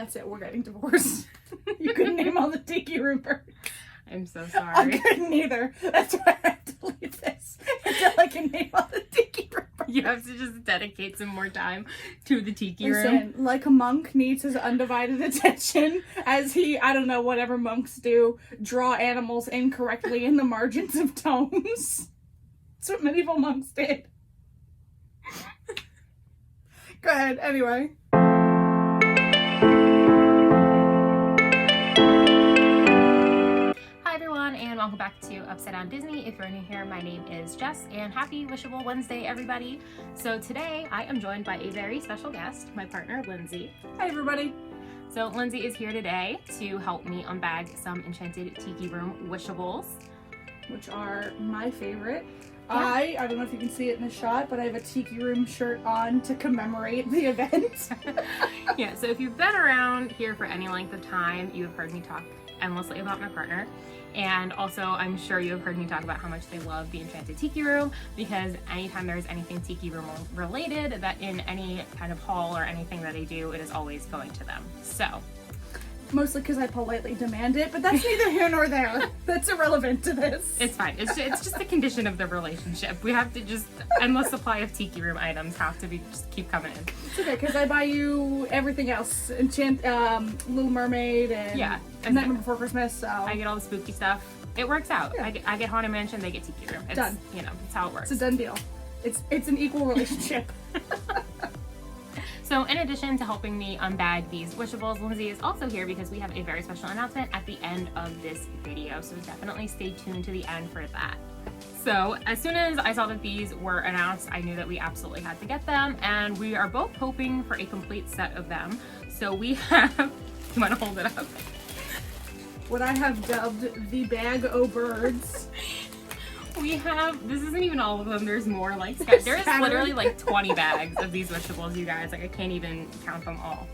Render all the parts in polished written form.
That's it. We're getting divorced. You couldn't name all the Tiki Room birds. I'm so sorry. I couldn't either. That's why I have to leave this until I can name all the Tiki Room birds. You have to just dedicate some more time to the Tiki Room. Listen, like a monk needs his undivided attention as he, I don't know, whatever monks do, draw animals incorrectly in the margins of tomes. That's what medieval monks did. Go ahead, anyway. Hi everyone, and welcome back to Upside Down Disney. If you're new here, my name is Jess, and happy Wishable Wednesday, everybody. So today, I am joined by a very special guest, my partner, Lindsay. Hi, everybody. So Lindsay is here today to help me unbag some Enchanted Tiki Room Wishables. Which are my favorite. Yeah. I don't know if you can see it in the shot, but I have a Tiki Room shirt on to commemorate the event. Yeah, so if you've been around here for any length of time, you have heard me talk endlessly about my partner. And also, I'm sure you have heard me talk about how much they love the Enchanted Tiki Room, because anytime there's anything Tiki Room related, that in any kind of haul or anything that they do, it is always going to them. So, Mostly because I politely demand it, but that's neither here nor there. That's irrelevant to this. it's fine. It's just a condition of the relationship. We have to just, endless supply of Tiki Room items have to be, just keep coming in. It's okay, because I buy you everything else. Little Mermaid and Yeah. Nightmare Before Christmas, so. I get all the spooky stuff. It works out. Yeah. I get Haunted Mansion, they get Tiki Room. It's, Done. You know, it's how it works. It's a done deal. It's an equal relationship. So in addition to helping me unbag these Wishables, Lindsay is also here because we have a very special announcement at the end of this video. So definitely stay tuned to the end for that. So as soon as I saw that these were announced, I knew that we absolutely had to get them. And we are both hoping for a complete set of them. So we have, you want to hold it up? What I have dubbed the Bag O' Birds. We have, this isn't even all of them, there's more, like, there's literally like 20 bags of these Wishables, you guys, like I can't even count them all.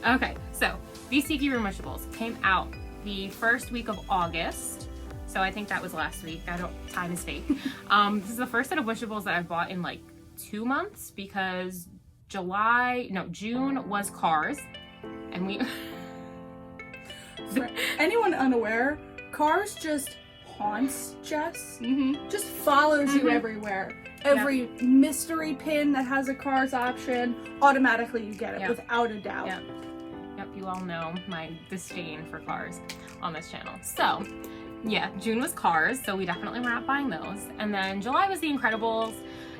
Okay, so these Tiki Room Wishables came out the first week of August, so I think that was last week, time is fake. This is the first set of Wishables that I've bought in like 2 months, because June was Cars, and we... For anyone unaware, Cars just haunts Jess. Just follows you everywhere. Every mystery pin that has a Cars option, automatically you get it without a doubt. Yep, you all know my disdain for Cars on this channel. So, yeah, June was Cars, so we definitely were not buying those. And then July was The Incredibles,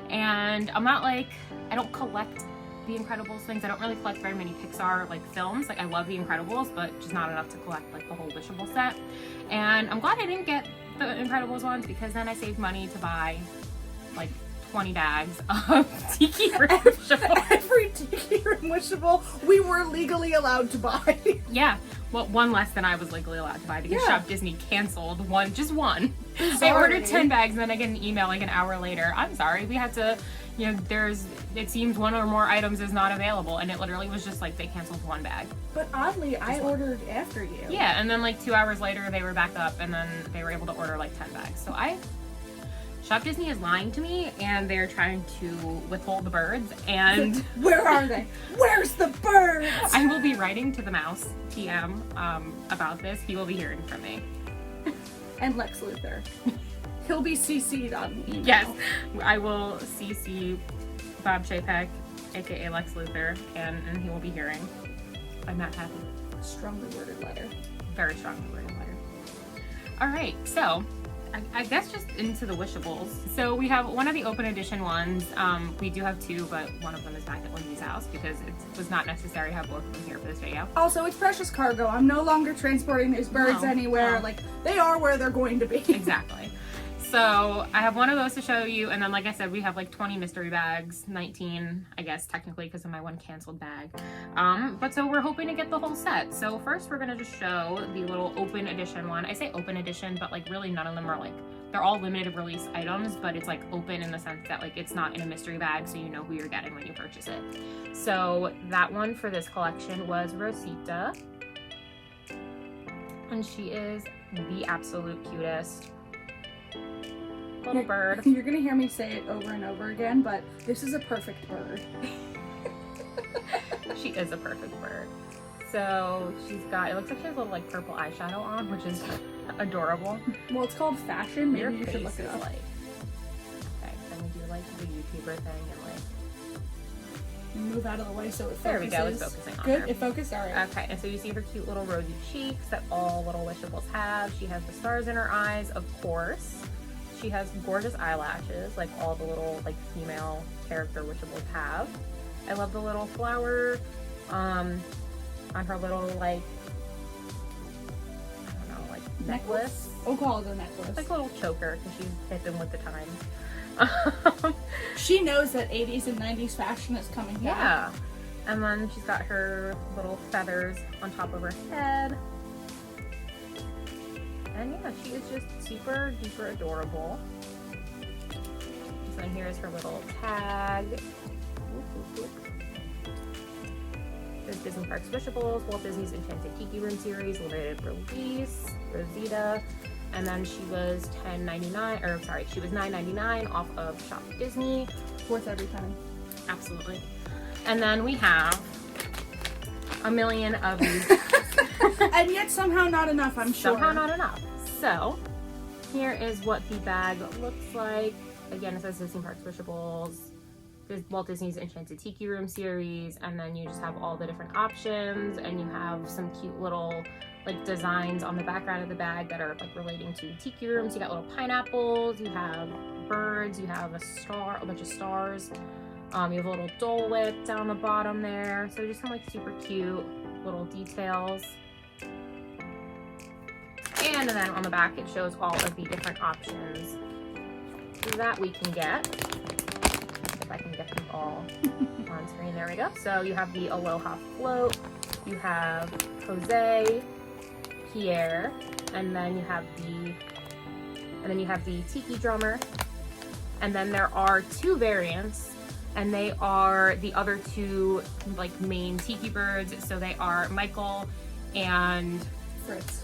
and I'm not like, I don't collect The Incredibles things. I don't really collect very many Pixar like films. Like I love The Incredibles, but just not enough to collect like the whole Wishable set. And I'm glad I didn't get the Incredibles ones, because then I saved money to buy like 20 bags of Tiki Room Wishables. Every Tiki Room Wishable we were legally allowed to buy. Yeah, well, one less than I was legally allowed to buy, because Shop Disney canceled just one. Bizarrely. I ordered 10 bags, and then I get an email like an hour later. I'm sorry, we had to, you know, it seems one or more items is not available, and it literally was just like they canceled one bag. But oddly, I ordered after you. Yeah, and then like 2 hours later they were back up, and then they were able to order like 10 bags. So Shop Disney is lying to me, and they're trying to withhold the birds, and where are they? Where's the birds? I will be writing to the mouse TM about this. He will be hearing from me. And Lex Luthor. He'll be CC'd on email. Yes, I will CC Bob Chapek, aka Lex Luthor, and he will be hearing. I'm not happy. Strongly worded letter. Very strongly worded letter. All right, so I guess just into the Wishables. So we have one of the open edition ones. We do have two, but one of them is back at Lindsay's house because it was not necessary to have both of them here for this video. Also, it's precious cargo. I'm no longer transporting these birds anywhere. No. Like, they are where they're going to be. Exactly. So I have one of those to show you, and then like I said, we have like 20 mystery bags, 19 I guess technically because of my one canceled bag. But so we're hoping to get the whole set. So first we're gonna just show the little open edition one. I say open edition, but like really none of them are like, they're all limited release items, but it's like open in the sense that like it's not in a mystery bag, so you know who you're getting when you purchase it. So that one for this collection was Rosita, and she is the absolute cutest little bird. You're gonna hear me say it over and over again, but this is a perfect bird. She is a perfect bird. So she's got, it looks like she has a little like purple eyeshadow on, which is adorable. Well, it's called fashion. Your Maybe you should face look it is up. like, okay, then we do like the YouTuber thing and like, Move out of the way so it focuses. there we go, it's focusing on Good, her. it focused? Alright. Okay, and so you see her cute little rosy cheeks that all little Wishables have. She has the stars in her eyes, of course. She has gorgeous eyelashes, like all the little like female character Wishables have. I love the little flower on her little like, I don't know, like necklace. We'll call it a necklace. It's like a little choker because she's hipping with the times. She knows that 80s and 90s fashion is coming back. Yeah. And then she's got her little feathers on top of her head. And yeah, she is just super duper adorable. So then here is her little tag. There's Disney Parks Wishables, Walt Disney's Enchanted Tiki Room series, limited release, Rosita. And then she was $10.99, or sorry, she was $9.99 off of Shop Disney. Worth every time. Absolutely. And then we have a million of these. And yet somehow not enough, I'm sure. Somehow not enough. So, here is what the bag looks like. Again, it says Disney Parks Wishables. There's Walt Disney's Enchanted Tiki Room series, and then you just have all the different options, and you have some cute little like designs on the background of the bag that are like relating to tiki rooms. You got little pineapples, you have birds, you have a star, a bunch of stars. You have a little Dole Whip down the bottom there. So just some like super cute little details. And then on the back it shows all of the different options that we can get. If I can get them all on screen. There we go. So you have the Aloha float, you have Jose, Pierre, and then you have the Tiki drummer. And then there are two variants, and they are the other two like main Tiki birds. So they are Michael and Fritz.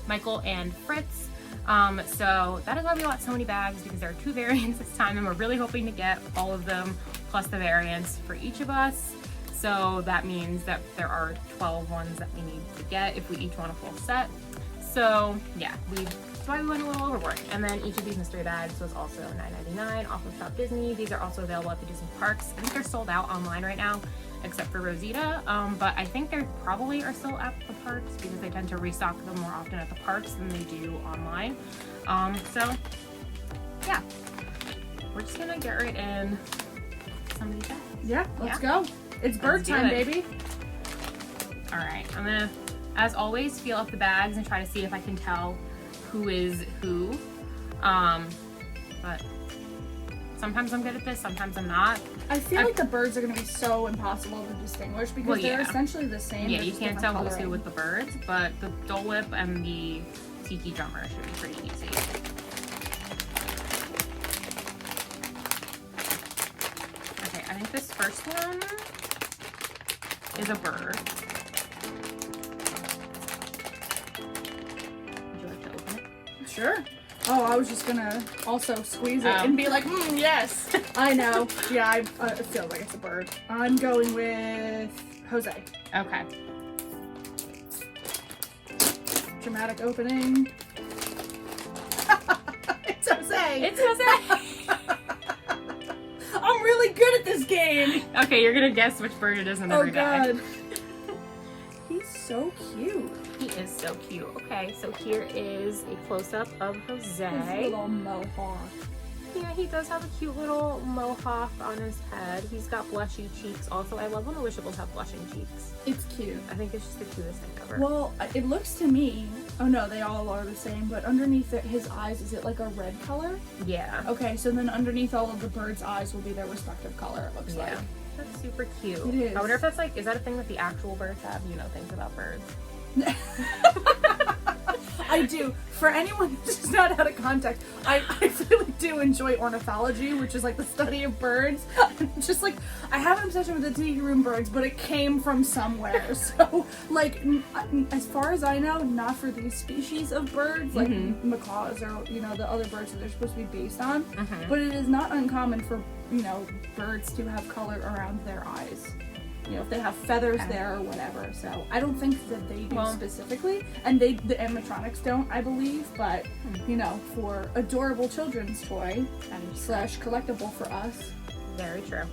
So that is why we got so many bags, because there are two variants this time, and we're really hoping to get all of them plus the variants for each of us. So that means that there are 12 ones that we need to get if we each want a full set. So yeah, that's why we went a little overboard. And then each of these mystery bags was also $9.99 off of Shop Disney. These are also available at the Disney Parks. I think they're sold out online right now, except for Rosita. But I think they probably are still at the parks because they tend to restock them more often at the parks than they do online. So yeah, we're just gonna get right in some of these bags. Yeah, let's go. It's bird time, baby. All right, I'm gonna, as always, feel up the bags and try to see if I can tell who is who. But sometimes I'm good at this, sometimes I'm not. I feel like the birds are going to be so impossible to distinguish because they're essentially the same. Yeah, you can't tell who's who with the birds, but the Dole Whip and the Tiki drummer should be pretty easy. Okay, I think this first one is a bird. Would you like to open it? Sure. Oh, I was just gonna also squeeze it and be like, yes. I know. Yeah, it feels like it's a bird. I'm going with Jose. Okay. Dramatic opening. It's Jose. It's Jose. I'm really good at this game. Okay, you're gonna guess which bird it is in every bag. God. He's so cute. He is so cute. Okay, so here is a close-up of Jose. His little mohawk. Yeah, he does have a cute little mohawk on his head. He's got blushy cheeks also. I love when the Wishables have blushing cheeks. It's cute. I think it's just the cutest thing ever. Well, it looks to me, oh no, they all are the same, but underneath his eyes, is it like a red color? Yeah. Okay, so then underneath all of the birds' eyes will be their respective color, it looks like. That's super cute. It is. I wonder if that's like, is that a thing that the actual birds have? You know things about birds. I do. For anyone who's not out of context, I really do enjoy ornithology, which is like the study of birds. Just like, I have an obsession with the tiki room birds, but it came from somewhere. So, like, as far as I know, not for these species of birds, like macaws or, you know, the other birds that they're supposed to be based on. But it is not uncommon for, you know, birds to have color around their eyes. you know, if they have feathers there or whatever. So I don't think that they do specifically, and the animatronics don't, I believe. But you know, for adorable children's toy slash collectible for us. Very true.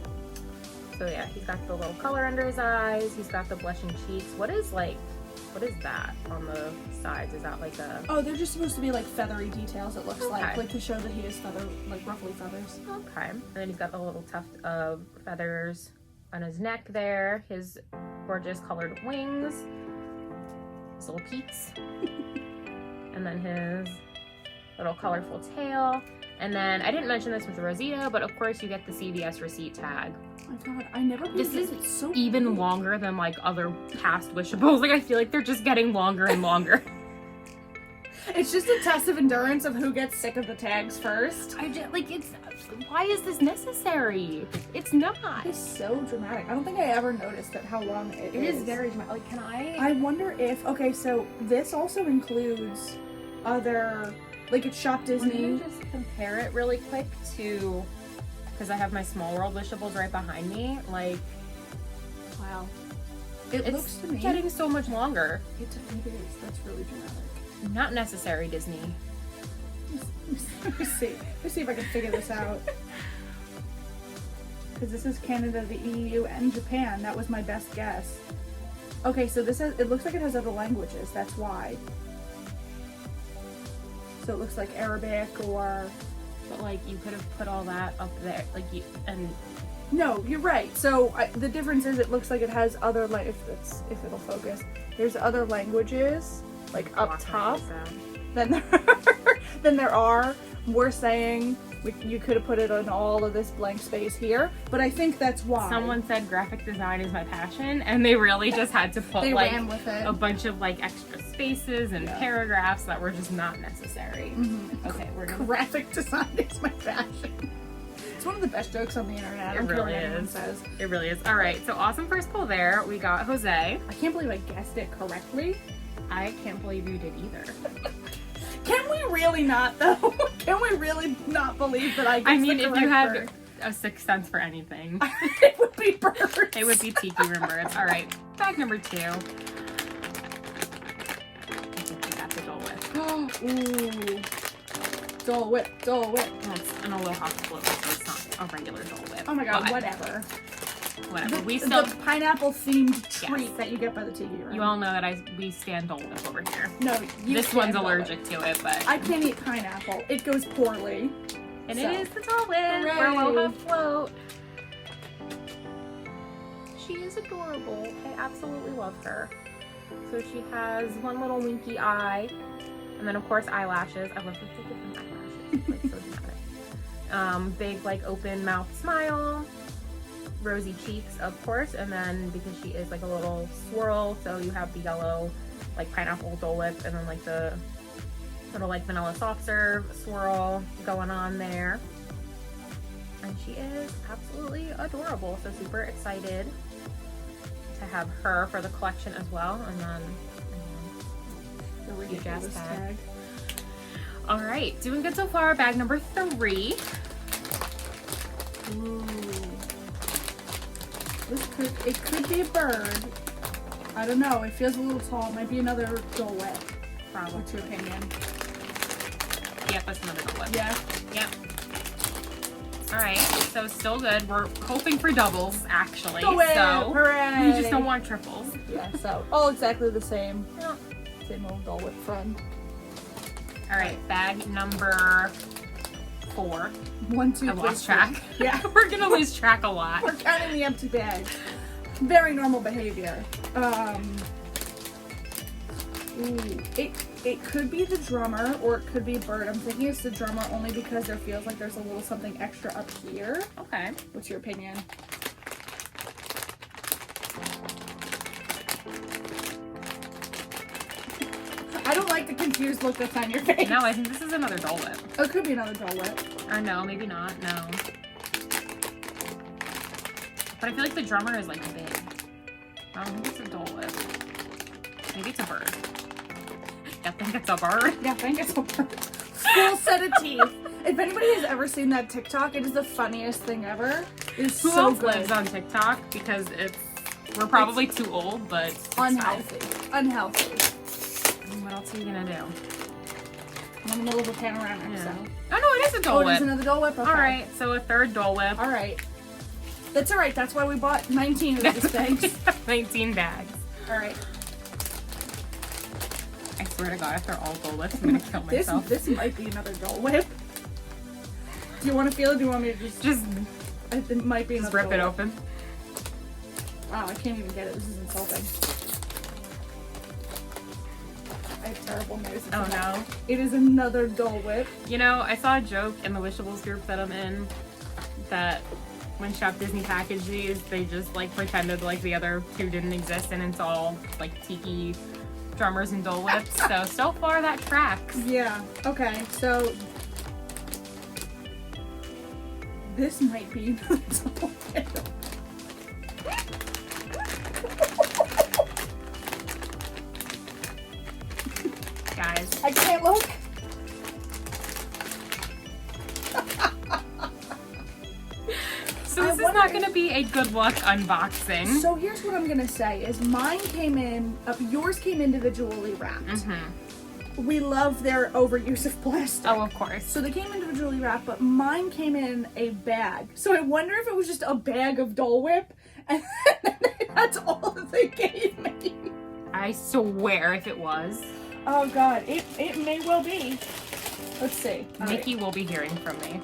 So yeah, he's got the little color under his eyes. He's got the blushing cheeks. What is that on the sides? Is that like a... Oh, they're just supposed to be like feathery details, it looks like to show that he is ruffly feathers. Okay. And then he's got the little tuft of feathers on his neck there. His gorgeous colored wings. His little peaks. And then his little colorful tail. And then, I didn't mention this with the Rosita, but of course you get the CVS receipt tag. Oh my god, I never... This is so even longer than like other past Wishables. Like I feel like they're just getting longer and longer. It's just a test of endurance of who gets sick of the tags first. Why is this necessary? It's not. It's so dramatic. I don't think I ever noticed that how long it is. It is very dramatic. Like, can I wonder if... Okay, so this also includes other... Like, it's Shop Disney. Let me just compare it really quick to... Because I have my Small World Wishables right behind me. Like, wow. It looks to me... It's getting so much longer. Maybe it is. That's really dramatic. Not necessary, Disney. Let me see. Let me see if I can figure this out. Because this is Canada, the EU, and Japan. That was my best guess. Okay, so this has... It looks like it has other languages. That's why. So it looks like Arabic or... But like you could have put all that up there, like you and. No, you're right. So the difference is it looks like it has other if it'll focus. There's other languages like up top than there are. We're saying you could have put it on all of this blank space here, but I think that's why. Someone said graphic design is my passion, and they really just had to put like a bunch of like extra spaces and paragraphs that were just not necessary. Okay, we're gonna... Graphic design is my passion. It's one of the best jokes on the internet. It really is. It really is. All right, so awesome first pull there. We got Jose. I can't believe I guessed it correctly. I can't believe you did either. Can we really not, though? Can we really not believe that I guessed if you had bird? A sixth sense for anything, it would be birds. It would be Tiki Room birds. All right, bag number 2. I think we got the Dole Whip. Ooh. Dole Whip, Dole Whip. That's an Aloha float, so it's not a regular Dole Whip. Oh my god, whatever. Whatever. The pineapple themed treat that you get by the Tiki Room. You all know that we stand Dole Whip over here. No, this one's allergic to it, but I can't eat pineapple. It goes poorly. And it is the Dole Whip for Aloha float. She is adorable. I absolutely love her. So she has one little winky eye, and then of course eyelashes. I love the different eyelashes. Like so dramatic. Big like open mouth smile. Rosy cheeks, of course, and then because she is like a little swirl, so you have the yellow like pineapple Dole Whip, and then like the little like vanilla soft serve swirl going on there. And she is absolutely adorable, so super excited to have her for the collection as well. And then the ridiculous tag. All right, doing good so far. Bag number 3. Ooh. It could be a bird. I don't know. It feels a little tall. It might be another Dole Whip. Probably. What's your opinion? Yep, that's another Dole Whip. Yeah. Yep. All right. So still good. We're hoping for doubles, actually. Dole Whip! So hooray! we just don't want triples. Yeah. So all exactly the same. Yeah. Same old Dole Whip friend. All right. Bag number 4. 1, 2, I lost track. Yeah. We're gonna lose track a lot. We're counting the empty bag. Very normal behavior. Ooh, it could be the drummer or it could be a bird. I'm thinking it's the drummer only because there feels like there's a little something extra up here. Okay. What's your opinion? I don't like the confused look that's on your face. No, I think this is another Dole Whip. Oh, it could be another Dole Whip. Or no, maybe not. No. But I feel like the drummer is like big. I don't think it's a Dole Whip. Maybe it's a bird. I think it's a bird. Yeah, I think it's a bird. Full set of teeth. If anybody has ever seen that TikTok, it is the funniest thing ever. It is Who so else good. lives on TikTok? Because it's We're probably too old, but it's unhealthy. fine. Unhealthy. What else are you gonna do? I'm in the middle of a panoramic, so. Oh no, it is a Dole Whip. Oh, it is another Dole Whip? Okay. Alright, so a third Dole Whip. Alright. That's alright, that's why we bought 19 of these things. 19 bags. Alright. I swear to God, if they're all Dole Whips, I'm gonna kill myself. This might be another Dole Whip. Do you want to feel it? Do you want me to just... It might be another rip it open. Wow, I can't even get it. This is insulting. I have terrible news. Oh no. It is another Dole Whip. You know, I saw a joke in the Wishables group that I'm in that when Shop Disney packaged these, they just like pretended like the other two didn't exist and it's all like Tiki drummers and Dole Whips. So far that tracks. Yeah. Okay, so this might be another Dole Whip. Guys. I can't look. So this is not going to be a good luck unboxing. So here's what I'm going to say is mine came in, yours came individually wrapped. Mm-hmm. We love their overuse of plastic. Oh, of course. So they came individually wrapped, but mine came in a bag. So I wonder if it was just a bag of Dole Whip and that's all that they gave me. I swear if it was. Oh god, it may well be. Let's see. Nikki will be hearing from me.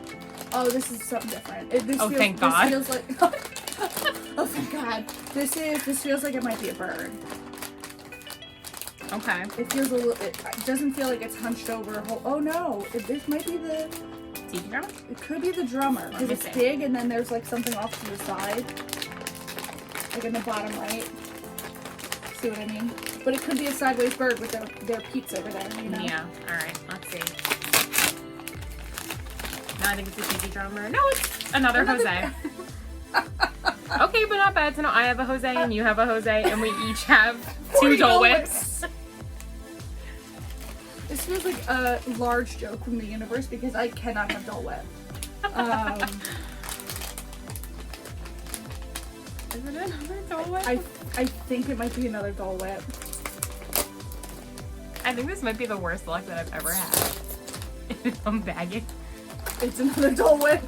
Oh, this is something different. Thank God. This feels like... oh, thank God. This feels like it might be a bird. Okay. It feels a little... It doesn't feel like it's hunched over. Oh, no. This might be the... Tiki drummer? It could be the drummer. Because it's big and then there's like something off to the side. Like in the bottom right. See what I mean? But it could be a sideways bird with their peaks over there, you know? Yeah. Alright, let's see. No, I think it's a Tiki drummer. No, it's another Jose. Okay, but not bad to know I have a Jose and you have a Jose and we each have 2 Dole Whips. This feels like a large joke from the universe because I cannot have Dole Whip. Is it another Dole Whip? I think it might be another Dole Whip. I think this might be the worst luck that I've ever had. I'm bagging. It's another Dole Whip.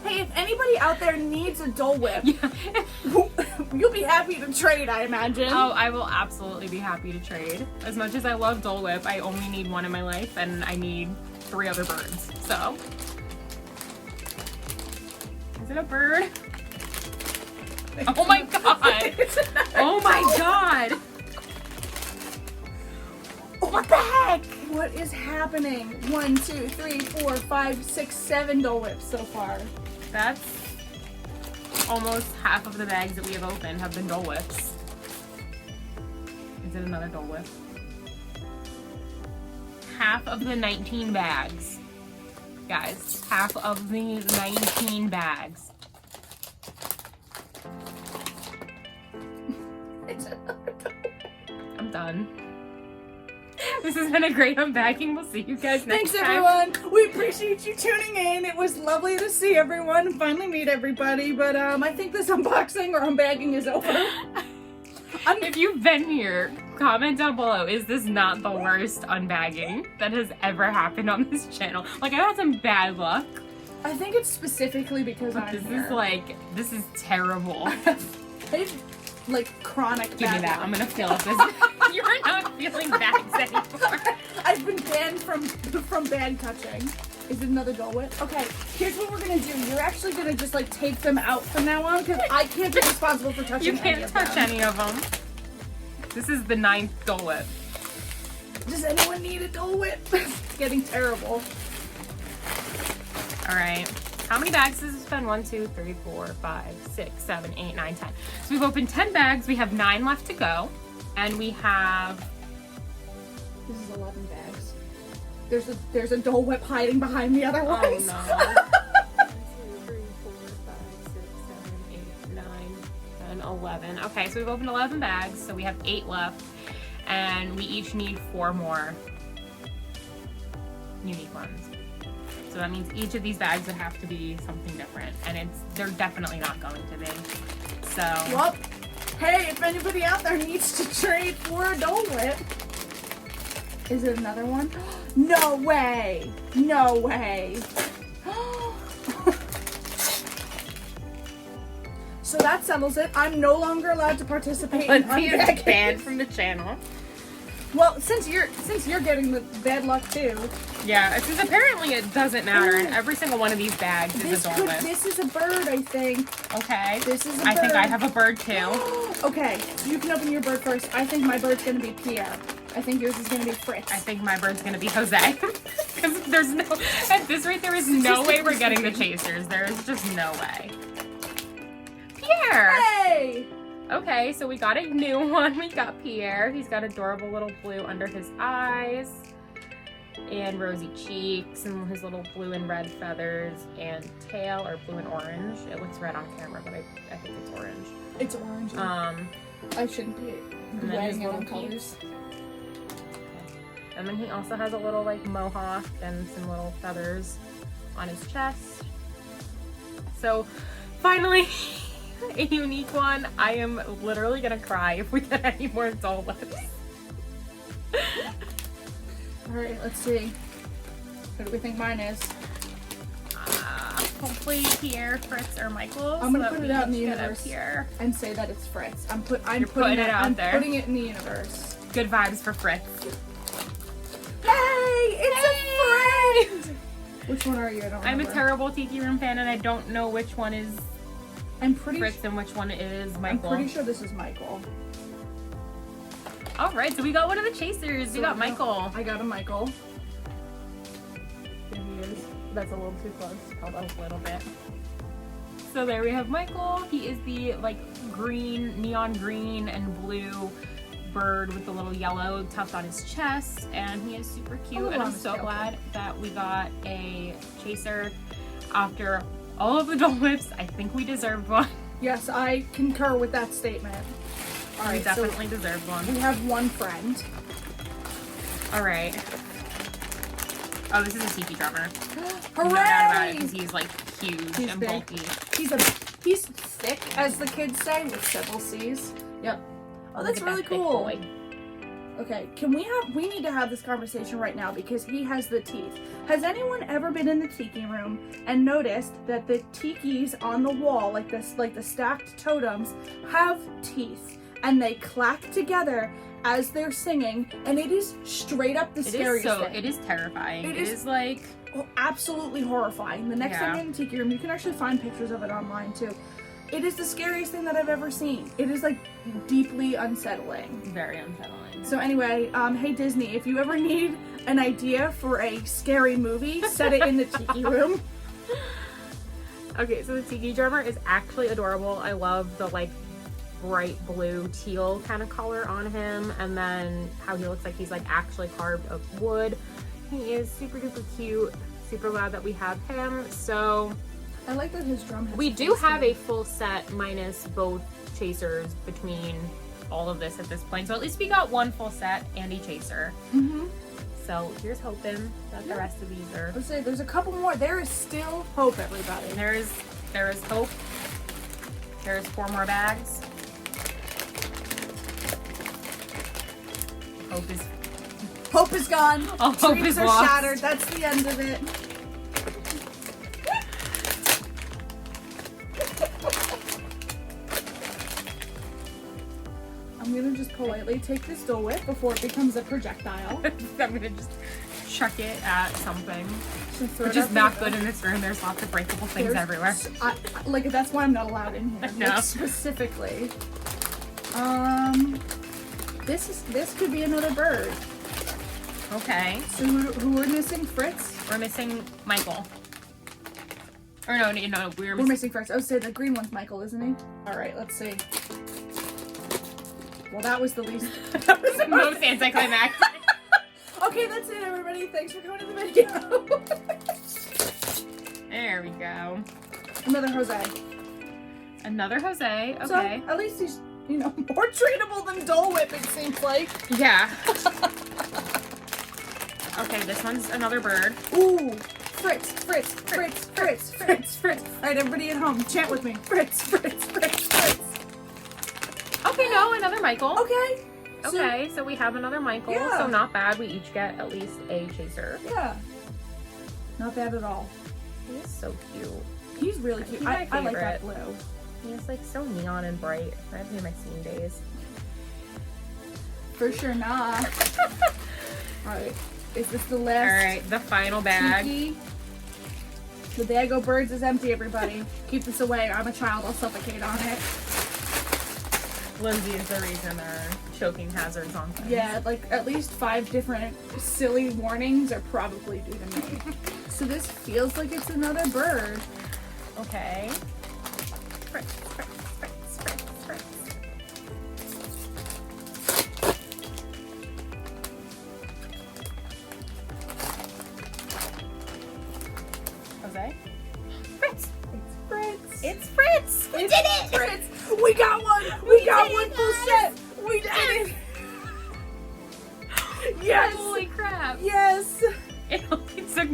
Hey, if anybody out there needs a Dole Whip, Yeah. you'll be happy to trade, I imagine. Oh, I will absolutely be happy to trade. As much as I love Dole Whip, I only need one in my life, and I need 3 other birds. So, is it a bird? Oh my god! Oh my god! What the heck? What is happening? 1, 2, 3, 4, 5, 6, 7 Dole Whips so far. That's almost half of the bags that we have opened have been Dole Whips. Is it another Dole Whip? Half of the 19 bags. Guys, half of the 19 bags. It's another Dole Whip. I'm done. This has been a great unbagging. We'll see you guys next Thanks, time. everyone. We appreciate you tuning in. It was lovely to see everyone and finally meet everybody. But I think this unboxing or unbagging is over. If you've been here, comment down below. Is this not the worst unbagging that has ever happened on this channel? Like, I had some bad luck. I think it's specifically because I'm here. This is terrible. It's like chronic Give me bad that. luck. I'm gonna fill up this. You're not feeling bags anymore. I've been banned from bag touching. Is it another Dole Whip? Okay, here's what we're gonna do. You're actually gonna just like take them out from now on because I can't be responsible for touching You can't touch any of them. This is the 9th Dole Whip. Does anyone need a Dole Whip? It's getting terrible. All right. How many bags does this been? 1, 2, 3, 4, 5, 6, 7, 8, 9, 10. So we've opened 10 bags. We have 9 left to go. And we have... This is 11 bags. There's a Dole Whip hiding behind the other ones. Oh no. 1, 2, 3, 4, 5, 6, 7, 8, 9, 10, 11. Okay, so we've opened 11 bags. So we have 8 left. And we each need 4 more unique ones. So that means each of these bags would have to be something different. And they're definitely not going to be. So. Well, hey, if anybody out there needs to trade for a Dole Whip. Is it another one? No way! No way! So that settles it. I'm no longer allowed to participate in unbagging. Banned from the channel. Well, since you're getting the bad luck too. Yeah, because apparently it doesn't matter, and every single one of these bags is a Dole Whip. This is a bird, I think. Okay. This is a bird. I think I have a bird too. Okay, so you can open your bird first. I think my bird's gonna be Pierre. I think yours is gonna be Fritz. I think my bird's gonna be Jose. Because there's no, at this rate, there is no way we're getting the chasers. There is just no way. Pierre! Hey! Okay, so we got a new one. We got Pierre. He's got adorable little blue under his eyes and rosy cheeks and his little blue and red feathers and tail, or blue and orange. It looks red on camera, but I think it's orange. It's orange. I shouldn't be wearing it on colors. And then he also has a little like mohawk and some little feathers on his chest. So finally, a unique one. I am literally gonna cry if we get any more Dole Whips. Alright, let's see. What do we think mine is? Hopefully Pierre, Fritz, or Michael. I'm gonna put it out in the universe here and say that it's Fritz. I'm putting it in the universe. Good vibes for Fritz. Hey, it's a friend! Which one are you? I don't remember. I'm a terrible Tiki Room fan, and I don't know which one is Fritz and which one is Michael. I'm pretty sure this is Michael. Alright, so we got one of the chasers. We got Michael. I got a Michael. There he is. That's a little too close. Hold on a little bit. So there we have Michael. He is the like green, neon green and blue bird with the little yellow tuft on his chest, and he is super cute, and I'm so glad that we got a chaser after all of the Dole Whips. I think we deserved one. Yes, I concur with that statement. All right, we definitely deserved one. We have one friend. All right. Oh, this is a Tiki drummer. Hooray! No doubt about it, because he's like huge and big. bulky. He's thick, as the kids say, with several C's. Yep. Oh, that's really cool. Okay, we need to have this conversation right now because he has the teeth. Has anyone ever been in the Tiki Room and noticed that the tikis on the wall, like the stacked totems, have teeth and they clack together as they're singing, and it is straight up the scariest thing. It is terrifying. It is like absolutely horrifying. The next time you're in the Tiki Room, you can actually find pictures of it online too. It is the scariest thing that I've ever seen. It is like deeply unsettling. Very unsettling. So anyway, hey Disney, if you ever need an idea for a scary movie, set it in the Tiki Room. Okay, so the Tiki drummer is actually adorable. I love the like bright blue teal kind of color on him, and then how he looks like he's like actually carved of wood. He is super duper cute. Super glad that we have him. So I like that his drum has we do have a full set minus both chasers between all of this at this point. So at least we got one full set and a chaser. Mm-hmm. So here's hoping that the rest of these are... Let's say there's a couple more. There is still hope, everybody. There is hope. There's 4 more bags. Hope is gone. All hope Dreams is are lost. shattered. That's the end of it. I'm gonna just politely take this Dole Whip before it becomes a projectile. I'm gonna just chuck it at something. Which is up not good in this room. There's lots of breakable things everywhere. Like, that's why I'm not allowed in here. No. Like, specifically. This could be another bird. Okay. So who are missing? Fritz? We're missing Michael. Or no, we're missing Fritz. Oh, so the green one's Michael, isn't he? All right, let's see. Well, that was the least. That was the most anticlimactic. Okay, that's it, everybody. Thanks for coming to the video. There we go. Another Jose. Another Jose. Okay. So, at least he's, more treatable than Dole Whip, it seems like. Yeah. Okay, this one's another bird. Ooh. Fritz, Fritz, Fritz, Fritz, Fritz, Fritz. All right, everybody at home, chant with me. Fritz, Fritz, Fritz, Fritz. Okay, no, another Michael. Okay. Okay, so we have another Michael. Yeah. So not bad. We each get at least a chaser. Yeah. Not bad at all. He is so cute. He's really cute. He's my I like that favorite. blue. He's like so neon and bright. Reminds me of my scene days. For sure not. Alright. Is this the last? Alright, the final bag. Tiki? The bag of birds is empty, everybody. Keep this away. I'm a child. I'll suffocate on it. Lindsay is the reason there are choking hazards on things. Yeah, like at least 5 different silly warnings are probably due to me. So this feels like it's another bird. Okay. Fritz, Fritz, Fritz, Fritz, Fritz. Jose? Fritz! It's Fritz. It's Fritz! We did it! Fritz! We got one! We got did one it, full guys! set! We did it! Yes! Holy crap! Yes! It only took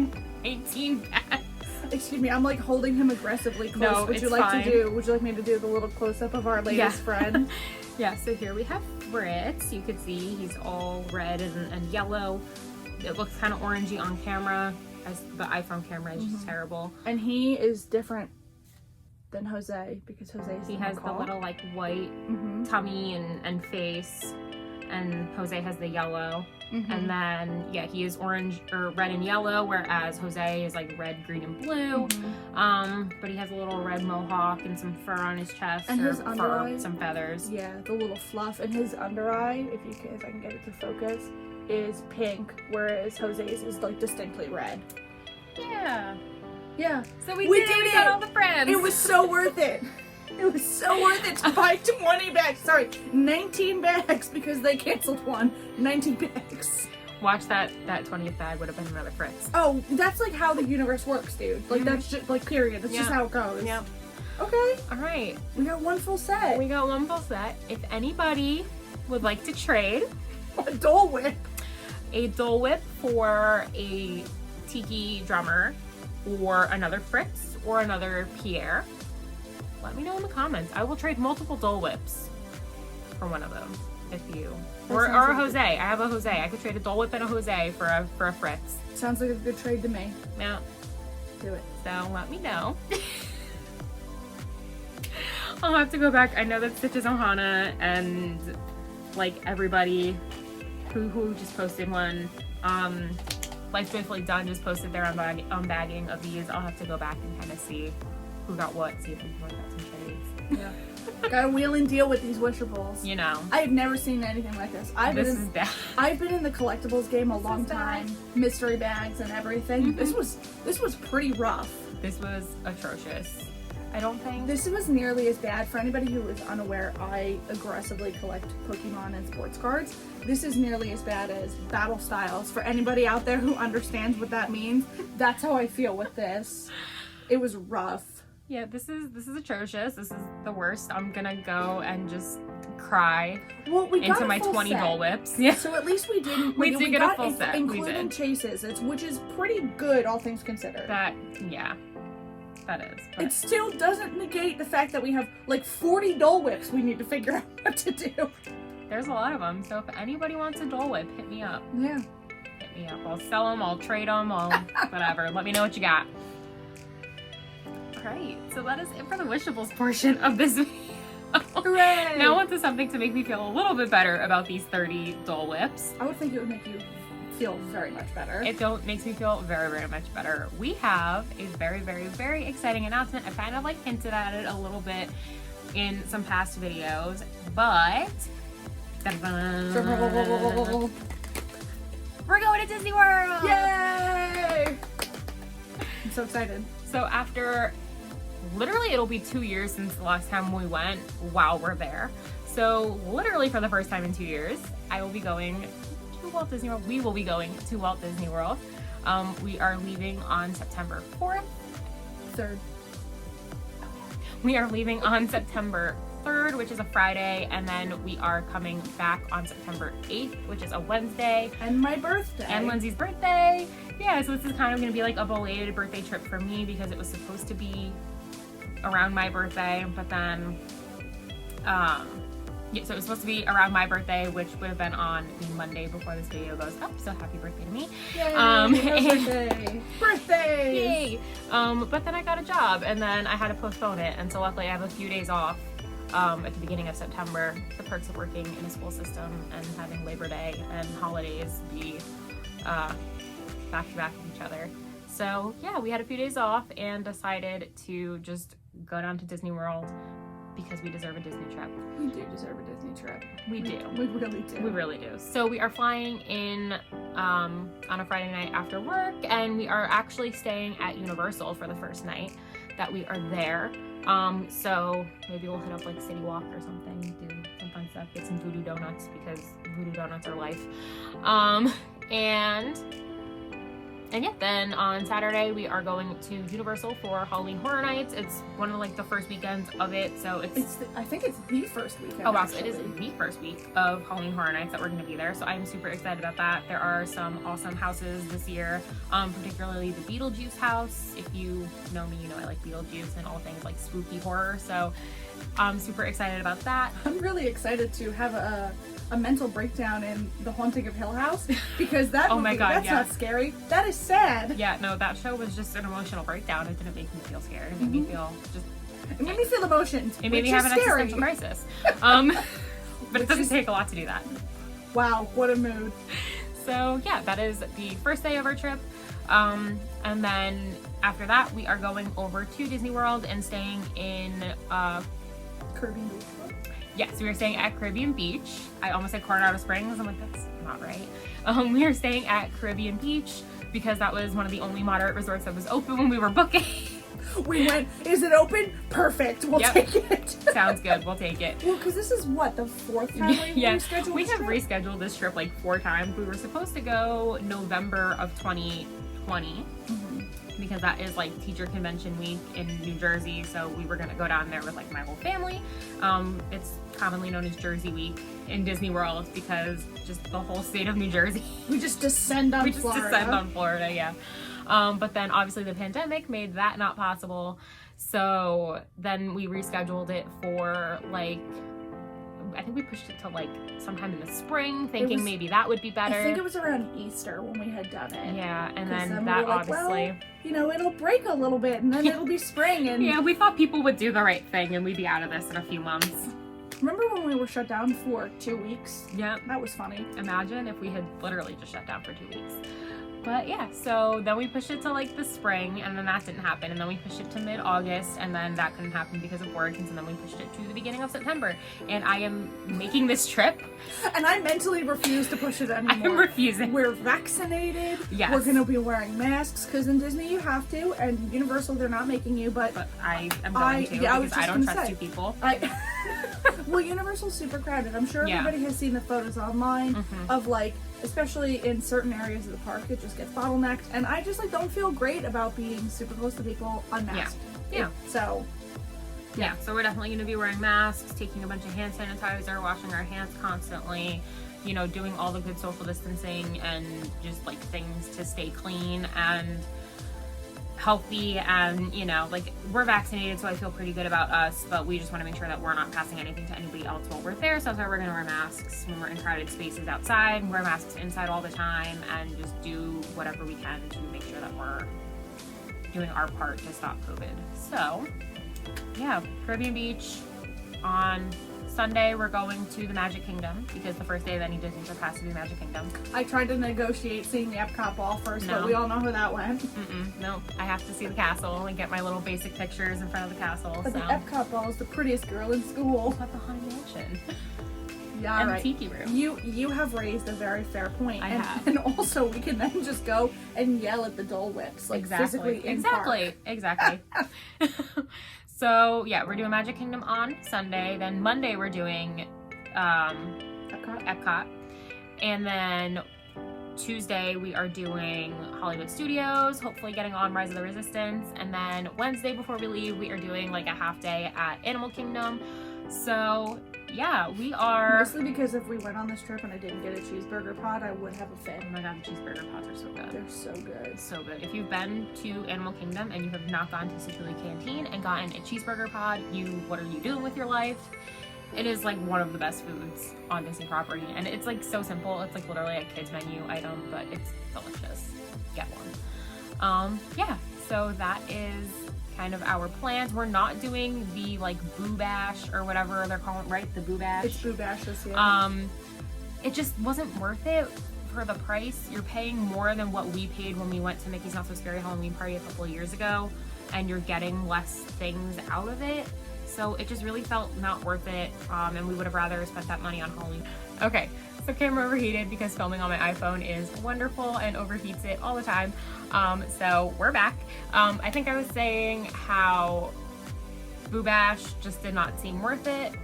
18 bags. Excuse me, I'm like holding him aggressively close. No, Would you it's like fine. to do? Would you like me to do the little close up of our latest friend? Yeah, so here we have Fritz. You can see he's all red and yellow. It looks kind of orangey on camera, as the iPhone camera is just terrible. And he is different than Jose because Jose's He has the little like white tummy and face, and Jose has the yellow. And then yeah, he is orange or red and yellow, whereas Jose is like red, green, and blue. But he has a little red mohawk and some fur on his chest, And his fur, undereye? some feathers. Yeah, the little fluff. And his under eye, if I can get it to focus, is pink, whereas Jose's is like distinctly red. Yeah. Yeah. So we We did it. did We got it. all the friends. It was so worth it. It was so worth it to buy 20 bags. Sorry, 19 bags because they canceled one. 19 bags. Watch that 20th bag would have been another Fritz. Oh, that's like how the universe works, dude. Like that's just like period. That's just how it goes. Yep. Okay. All right. We got one full set. We got one full set. If anybody would like to trade A Dole Whip. a Dole Whip for a Tiki drummer or another Fritz or another Pierre, let me know in the comments. I will trade multiple Dole Whips for one of them if you or sounds a like Jose. I have a Jose. I could trade a Dole Whip and a Jose for a Fritz. Sounds like a good trade to me. Yeah. Do it. So let me know. I'll have to go back. I know that Stitches Ohana and like everybody who just posted one. Life Joyfully Done just posted their unbagging of these. I'll have to go back and kind of see who got what, see if we can work out some trades. Yeah. Gotta wheel and deal with these Wishables. You know. I have never seen anything like this. This is bad. I've been in the collectibles game a long is bad. time. Mystery bags and everything. This was pretty rough. This was atrocious. I don't think. This was nearly as bad. For anybody who is unaware, I aggressively collect Pokemon and sports cards. This is nearly as bad as Battle Styles. For anybody out there who understands what that means, that's how I feel with this. It was rough. Yeah, this is atrocious. This is the worst. I'm gonna go and just cry Well, we got into a my full 20 set. Dole Whips. Yeah. So at least we didn't. We did get a got full set. We including did. chases, which is pretty good, all things considered. That is. But It still doesn't negate the fact that we have like 40 Dole Whips we need to figure out what to do. there's a lot of them. So if anybody wants a Dole Whip, hit me up. Yeah. Hit me up. I'll sell them. I'll trade them. I'll whatever. Let me know what you got. All right. So that is it for the Wishables portion of this video. Hooray! Now on to something to make me feel a little bit better about these 30 Dole Whips. I would think it would make you feel very much better. It makes me feel very, very much better. We have a very, very, very exciting announcement. I kind of like hinted at it a little bit in some past videos, but we're going to Disney World! Yay! I'm so excited. So after, literally it'll be 2 years since the last time we went while we're there. So literally for the first time in 2 years, I will be going to Walt Disney World. We will be going to Walt Disney World. We are leaving on September 4th. 3rd. We are leaving on September 3rd, which is a Friday, and then we are coming back on September 8th, which is a Wednesday. And my birthday. And Lindsay's birthday. Yeah, so this is kind of going to be like a belated birthday trip for me because it was supposed to be around my birthday, but then Yeah, so it was supposed to be around my birthday, which would have been on the Monday before this video goes up. So happy birthday to me! Yay! Birthday! Yay! But then I got a job, and then I had to postpone it. And so luckily, I have a few days off at the beginning of September. The perks of working in a school system and having Labor Day and holidays be back to back with each other. So yeah, we had a few days off and decided to just go down to Disney World because we deserve a Disney trip. We do deserve a Disney trip. We do. We really do. We really do. So we are flying in on a Friday night after work, and we are actually staying at Universal for the first night that we are there. So maybe we'll hit up like City Walk or something, do some fun stuff, get some voodoo donuts because voodoo donuts are life. And yeah, then on Saturday we are going to Universal for Halloween Horror Nights. It's one of like the first weekends of it, so I think it's the first weekend. Oh wow, so it is the first week of Halloween Horror Nights that we're going to be there. So I'm super excited about that. There are some awesome houses this year, particularly the Beetlejuice house. If you know me, you know I like Beetlejuice and all things like spooky horror. So I'm super excited about that. I'm really excited to have a mental breakdown in The Haunting of Hill House because that movie, that's not scary. That is sad. Yeah, no, that show was just an emotional breakdown. It didn't make me feel scared. It made me feel just... It made me feel emotions. It made me have an existential crisis. But it doesn't take a lot to do that. Wow, what a mood. So yeah, that is the first day of our trip. And then after that, we are going over to Disney World and staying in Caribbean Beach. Yes, we are staying at Caribbean Beach. I almost said Coronado Springs. I'm like, that's not right. We are staying at Caribbean Beach because that was one of the only moderate resorts that was open when we were booking. We went, is it open? Perfect, we'll take it. Sounds good, we'll take it. Well, because this is what, the fourth time we rescheduled we have rescheduled this trip like 4 times. We were supposed to go November of 2020. Because that is like teacher convention week in New Jersey, so we were gonna go down there with like my whole family. It's commonly known as Jersey Week in Disney World because just the whole state of New Jersey. We just descend on Florida. We just descend on Florida, yeah. But then obviously the pandemic made that not possible, so then we rescheduled it for like, I think we pushed it to like sometime in the spring, thinking maybe that would be better. I think it was around Easter when we had done it. Yeah, and then that we obviously... Well, you know, it'll break a little bit and then it'll be spring. And yeah, we thought people would do the right thing and we'd be out of this in a few months. Remember when we were shut down for 2 weeks? Yeah. That was funny. Imagine if we had literally just shut down for 2 weeks. But yeah, so then we pushed it to like the spring and then that didn't happen. And then we pushed it to mid-August and then that couldn't happen because of work. And so then we pushed it to the beginning of September. And I am making this trip. And I mentally refuse to push it anymore. I am refusing. We're vaccinated. Yes. We're going to be wearing masks because in Disney you have to. And Universal they're not making you, but I am going to because I don't trust 2 people. Well, Universal's super crowded. I'm sure everybody has seen the photos online of like, especially in certain areas of the park, it just gets bottlenecked. And I just like don't feel great about being super close to people unmasked. Yeah. So we're definitely going to be wearing masks, taking a bunch of hand sanitizer, washing our hands constantly, you know, doing all the good social distancing and just like things to stay clean and healthy. And you know, like, we're vaccinated, so I feel pretty good about us, but we just want to make sure that we're not passing anything to anybody else while we're there. So that's why we're going to wear masks when we're in crowded spaces outside, wear masks inside all the time, and just do whatever we can to make sure that we're doing our part to stop COVID. So yeah, Caribbean Beach. On Sunday we're going to the Magic Kingdom because the first day of any Disney trip has to be Magic Kingdom. I tried to negotiate seeing the Epcot ball first, but we all know how that went. No, I have to see the castle and get my little basic pictures in front of the castle. But the Epcot ball is the prettiest girl in school. What about the Haunted Mansion? Yeah, and right. the Tiki Room. You have raised a very fair point. I have. And also we can then just go and yell at the Dole Whips, like physically in park. Exactly. So yeah, we're doing Magic Kingdom on Sunday. Then Monday we're doing Epcot. And then Tuesday we are doing Hollywood Studios, hopefully getting on Rise of the Resistance. And then Wednesday before we leave, we are doing like a half day at Animal Kingdom. So yeah, we are... Mostly because if we went on this trip and I didn't get a cheeseburger pod, I would have a fit. Oh my god, the cheeseburger pods are so good. They're so good. So good. If you've been to Animal Kingdom and you have not gone to Situli Canteen and gotten a cheeseburger pod, what are you doing with your life? It is like one of the best foods on Disney property, and it's like so simple. It's like literally a kids menu item, but it's delicious. Get one. Yeah, so that is kind of our plans. We're not doing the like Boo Bash or whatever they're calling, right? The Boo Bash. It's Boo Bash this year. It just wasn't worth it for the price. You're paying more than what we paid when we went to Mickey's Not So Scary Halloween Party a couple of years ago, and you're getting less things out of it. So it just really felt not worth it, and we would have rather spent that money on Halloween. Okay, so camera overheated because filming on my iPhone is wonderful and overheats it all the time. So we're back. I think I was saying how Boo Bash just did not seem worth it.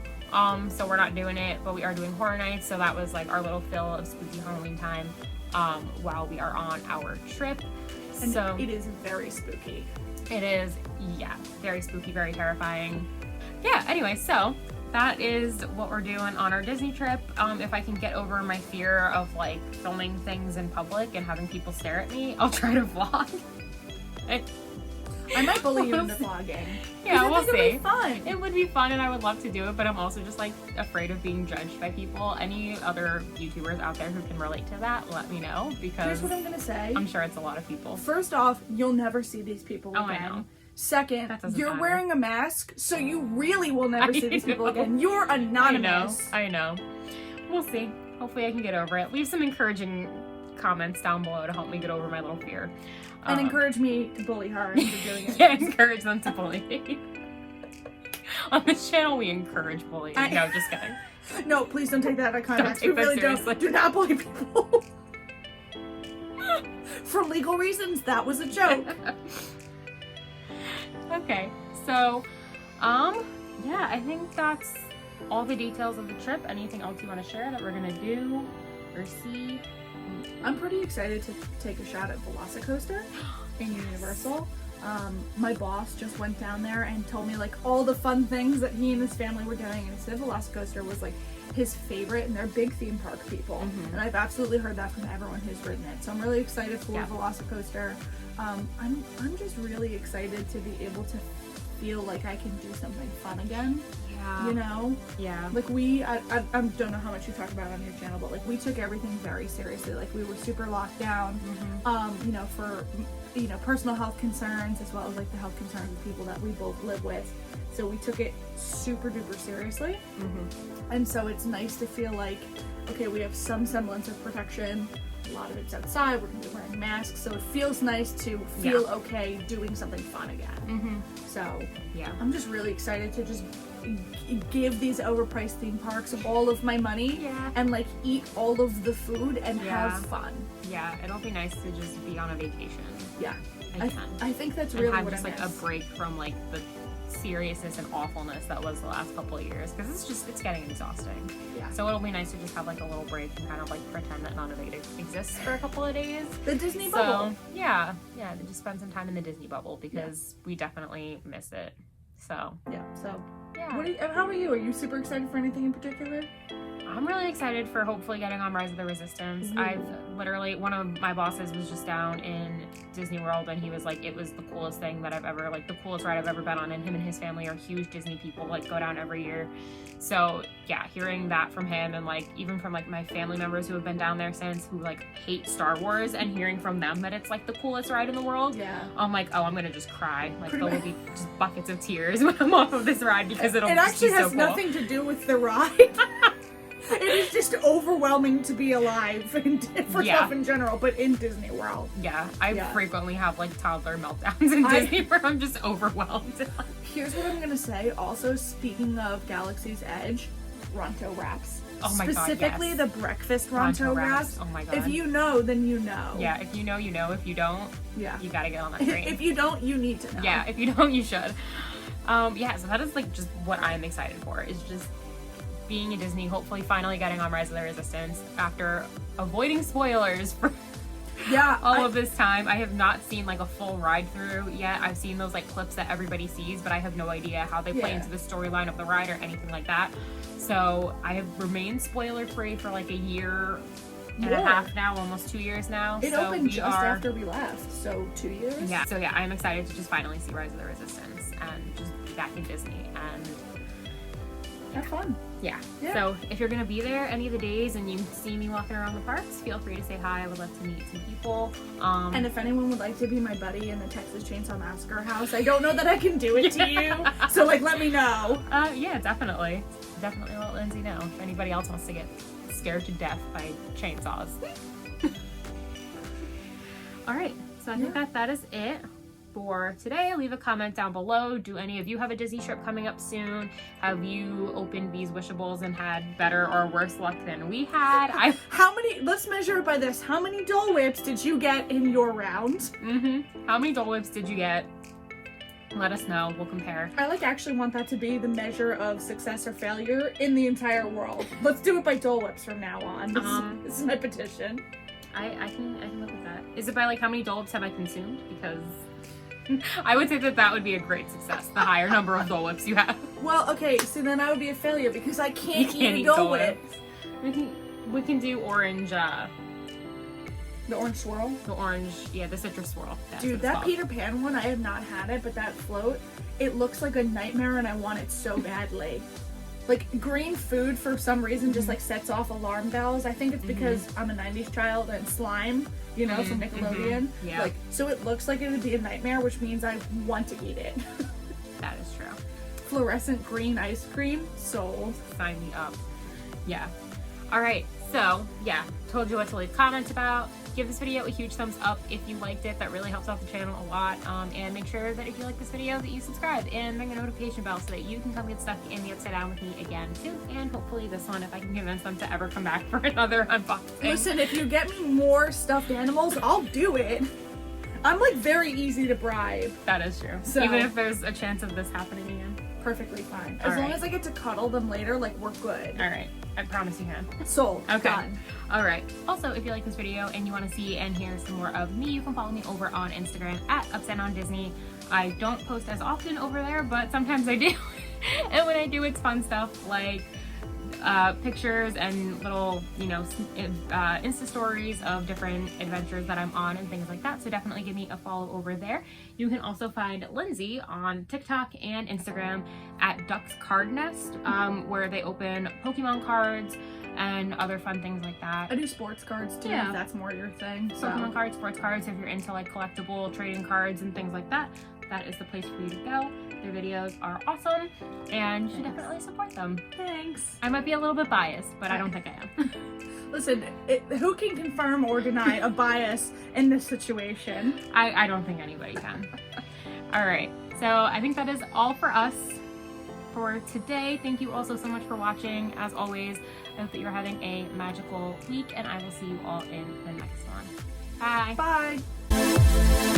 So we're not doing it, but we are doing Horror Nights. So that was like our little fill of spooky Halloween time while we are on our trip. And so it is very spooky. It is, yeah, very spooky, very terrifying. Yeah, anyway, so that is what we're doing on our Disney trip. If I can get over my fear of like filming things in public and having people stare at me, I'll try to vlog. I might bully you into vlogging. Yeah, we'll see. It would be fun. It would be fun, and I would love to do it, but I'm also just like afraid of being judged by people. Any other YouTubers out there who can relate to that, let me know, because here's what I'm gonna say. I'm sure it's a lot of people. First off, you'll never see these people again. Oh, I know. Second, you're matter. Wearing a mask, so you really will never see these people again. You're anonymous. I know. We'll see. Hopefully I can get over it. Leave some encouraging comments down below to help me get over my little fear. And encourage me to bully her into doing it. Yeah, encourage them to bully me. On this channel, we encourage bullying. No, just kidding. No, please don't take that out of context. We really seriously. don't. Do not bully people. For legal reasons, that was a joke. Okay, so, yeah, I think that's all the details of the trip. Anything else you want to share that we're gonna do or see? I'm pretty excited to take a shot at Velocicoaster in Universal. My boss just went down there and told me like all the fun things that he and his family were doing, and he said Velocicoaster was like his favorite, and they're big theme park people. And I've absolutely heard that from everyone who's ridden it. So I'm really excited for Velocicoaster. I'm just really excited to be able to feel like I can do something fun again. You know? Yeah. Like I don't know how much you talk about it on your channel, but like we took everything very seriously. Like we were super locked down, you know, for, you know, personal health concerns as well as like the health concerns of people that we both live with. So we took it super duper seriously. And so it's nice to feel like, okay, we have some semblance of protection. A lot of it's outside, we're gonna be wearing masks, so it feels nice to feel okay doing something fun again. So yeah, I'm just really excited to just give these overpriced theme parks all of my money and like eat all of the food and have fun. Yeah, it'll be nice to just be on a vacation. Yeah, I think that's really and have what just like a break from like the seriousness and awfulness that was the last couple of years, because it's getting exhausting. Yeah. So it'll be nice to just have like a little break and kind of like pretend that none of it exists for a couple of days. The Disney bubble. Yeah, to just spend some time in the Disney bubble, because we definitely miss it. So yeah. Yeah. How about you? Are you super excited for anything in particular? I'm really excited for hopefully getting on Rise of the Resistance. I've literally, one of my bosses was just down in Disney World, and he was like, it was the coolest thing that I've ever, like the coolest ride I've ever been on, and him and his family are huge Disney people, like go down every year. So yeah, hearing that from him, and like even from like my family members who have been down there since, who like hate Star Wars, and hearing from them that it's like the coolest ride in the world, I'm like, oh, I'm gonna just cry. Like there will be just buckets of tears when I'm off of this ride, because it actually has nothing to do with the ride. It is just overwhelming to be alive for stuff in general, but in Disney World. Yeah, I frequently have like toddler meltdowns in Disney where I'm just overwhelmed. Here's what I'm gonna say. Also, speaking of Galaxy's Edge, Ronto wraps. Oh my god, specifically the breakfast Ronto wraps. Oh my god. If you know, then you know. Yeah, if you know, you know. If you don't, you gotta get on that train. If you don't, you need to know. Yeah, if you don't, you should. Yeah, so that is like just what I'm excited for, is just being in Disney, hopefully finally getting on Rise of the Resistance after avoiding spoilers for all of this time. I have not seen like a full ride through yet. I've seen those like clips that everybody sees, but I have no idea how they play into the storyline of the ride or anything like that. So I have remained spoiler free for like a year and a half now, almost 2 years now. It opened just after we left, so 2 years. Yeah, so yeah, I'm excited to just finally see Rise of the Resistance and just be back in Disney, and have fun. Yeah. Yeah. So if you're gonna be there any of the days and you see me walking around the parks, feel free to say hi. I would love to meet some people. And if anyone would like to be my buddy in the Texas Chainsaw Massacre house, I don't know that I can do it to you. So like, let me know. Yeah, definitely. Definitely let Lindsay know if anybody else wants to get scared to death by chainsaws. All right. So I think that is it for today. Leave a comment down below. Do any of you have a Disney trip coming up soon? Have you opened these Wishables and had better or worse luck than we had? How many, let's measure it by this. How many Dole Whips did you get in your round? How many Dole Whips did you get? Let us know. We'll compare. I actually want that to be the measure of success or failure in the entire world. Let's do it by Dole Whips from now on. This is my petition. I can look at that. Is it by how many Dole Whips have I consumed? Because I would say that would be a great success, the higher number of Dole Whips you have. Well, okay, so then I would be a failure because I can't eat Dole Whips. We can do orange, the orange swirl? The orange, the citrus swirl. Dude, that Peter Pan one, I have not had it, but that float, it looks like a nightmare and I want it so badly. Green food for some reason just sets off alarm bells. I think it's because I'm a 90s child and slime, from Nickelodeon. Yeah. So it looks like it would be a nightmare, which means I want to eat it. That is true. Fluorescent green ice cream, sold. Sign me up. Yeah. All right. So, told you what to leave comments about. Give this video a huge thumbs up if you liked it. That really helps out the channel a lot. And make sure that if you like this video that you subscribe and ring the notification bell so that you can come get stuck in the Upside Down with me again soon. And hopefully this one, if I can convince them to ever come back for another unboxing. Listen, if you get me more stuffed animals, I'll do it. I'm very easy to bribe. That is true. So, even if there's a chance of this happening again. Perfectly fine. As long as I get to cuddle them later, we're good. All right. I promise you can. Sold. Okay. Done. All right. Also, if you like this video and you want to see and hear some more of me, you can follow me over on Instagram at Upside Down Disney. I don't post as often over there, but sometimes I do. And when I do, it's fun stuff like pictures and little, Insta stories of different adventures that I'm on and things like that. So definitely give me a follow over there. You can also find Lindsay on TikTok and Instagram at Duck's Card Nest, where they open Pokemon cards and other fun things like that. I do sports cards too, if that's more your thing. So. Pokemon cards, sports cards, if you're into collectible trading cards and things like that, that is the place for you to go. Their videos are awesome and you should definitely support them. Thanks. I might be a little bit biased, but I don't think I am. Listen, who can confirm or deny a bias in this situation? I don't think anybody can. All right, so I think that is all for us for today. Thank you also so much for watching. As always, I hope that you're having a magical week and I will see you all in the next one. Bye. Bye.